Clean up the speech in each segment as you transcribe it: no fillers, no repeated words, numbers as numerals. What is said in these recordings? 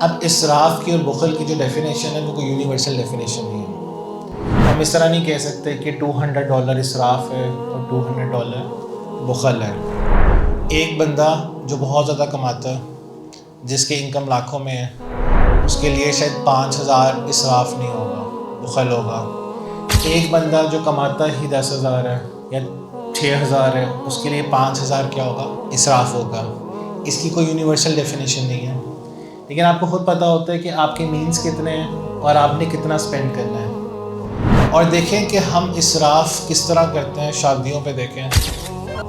اب اسراف کی اور بخل کی جو ڈیفینیشن ہے وہ کوئی یونیورسل ڈیفینیشن نہیں ہے. ہم اس طرح نہیں کہہ سکتے کہ $200 اسراف ہے اور $200 بخل ہے. ایک بندہ جو بہت زیادہ کماتا ہے، جس کی انکم لاکھوں میں ہے، اس کے لیے شاید 5,000 اسراف نہیں ہوگا، بخل ہوگا. ایک بندہ جو کماتا ہی 10,000 ہے یا 6,000 ہے، اس کے لیے 5,000 کیا ہوگا؟ اسراف ہوگا. اس کی کوئی یونیورسل ڈیفینیشن نہیں ہے، لیکن آپ کو خود پتہ ہوتا ہے کہ آپ کے مینز کتنے ہیں اور آپ نے کتنا سپینڈ کرنا ہے. اور دیکھیں کہ ہم اسراف کس طرح کرتے ہیں. شادیوں پہ دیکھیں،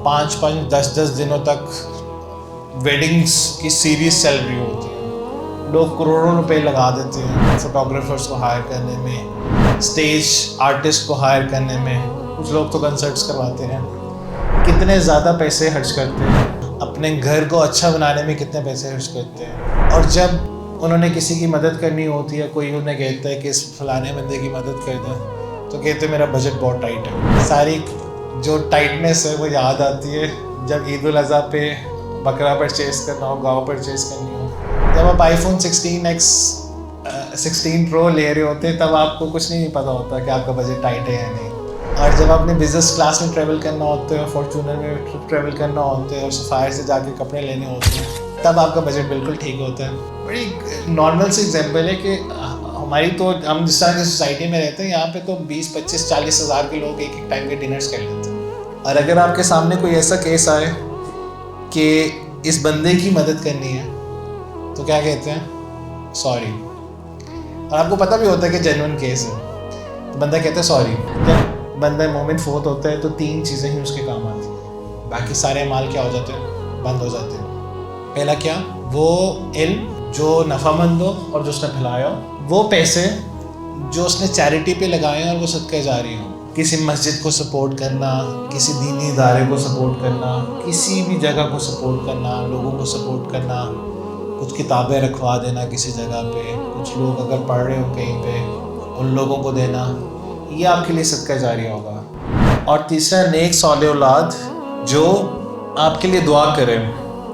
5 10 دنوں تک ویڈنگز کی سیریز چل رہی ہوتی ہیں. لوگ کروڑوں روپے لگا دیتے ہیں فوٹوگرافرز کو ہائر کرنے میں، اسٹیج آرٹسٹ کو ہائر کرنے میں. کچھ لوگ تو کنسرٹس کرواتے ہیں. کتنے زیادہ پیسے خرچ کرتے ہیں. اپنے گھر کو اچھا بنانے میں کتنے پیسے خرچ کرتے ہیں. اور جب انہوں نے کسی کی مدد کرنی ہوتی ہے، کوئی انہیں کہتا ہے کہ اس فلانے بندے کی مدد کر دیں، تو کہتے ہیں میرا بجٹ بہت ٹائٹ ہے. ساری جو ٹائٹنیس ہے وہ یاد آتی ہے جب عید الاضحیٰ پہ بکرا پرچیز کرنا ہو، گاؤ پرچیز کرنی ہو. جب آپ آئی فون 16 پرو لے رہے ہوتے ہیں تب آپ کو کچھ نہیں پتہ ہوتا کہ آپ کا بجٹ ٹائٹ ہے یا نہیں. اور جب آپ نے بزنس کلاس میں ٹریول کرنا ہوتا ہے، فارچونر میں ٹریول کرنا ہوتا ہے، اور سفائر سے جا کے کپڑے لینے ہوتے ہیں، تب آپ کا بجٹ بالکل ٹھیک ہوتا ہے. بڑی نارمل سی ایگزامپل ہے کہ ہماری تو ہم جس طرح کی سوسائٹی میں رہتے ہیں، یہاں پہ تو 20 25 40 ہزار کے لوگ ایک ٹائم کے ڈنرس کر لیتے ہیں. اور اگر آپ کے سامنے کوئی ایسا کیس آئے کہ اس بندے کی مدد کرنی ہے، تو کیا کہتے ہیں؟ سوری. اور آپ کو پتہ بھی ہوتا ہے کہ جینوئن کیس ہے، تو بندہ کہتا ہے سوری. جب بندہ مومن فوت ہوتا ہے تو 3 چیزیں ہی اس کے کام آتی ہیں، باقی سارے مال کیا ہو جاتے ہیں؟ بند ہو جاتے ہیں. پہلا کیا؟ وہ علم جو نفع مند ہو اور جو اس نے پھیلایا ہو. وہ پیسے جو اس نے چیریٹی پہ لگائے ہیں اور وہ صدقہ جاری ہوں. کسی مسجد کو سپورٹ کرنا، کسی دینی ادارے کو سپورٹ کرنا، کسی بھی جگہ کو سپورٹ کرنا، لوگوں کو سپورٹ کرنا، کچھ کتابیں رکھوا دینا کسی جگہ پہ، کچھ لوگ اگر پڑھ رہے ہو کہیں پہ ان لوگوں کو دینا، یہ آپ کے لیے صدقہ جاریہ ہوگا. اور تیسرا، نیک صالح اولاد جو آپ کے لیے دعا کرے.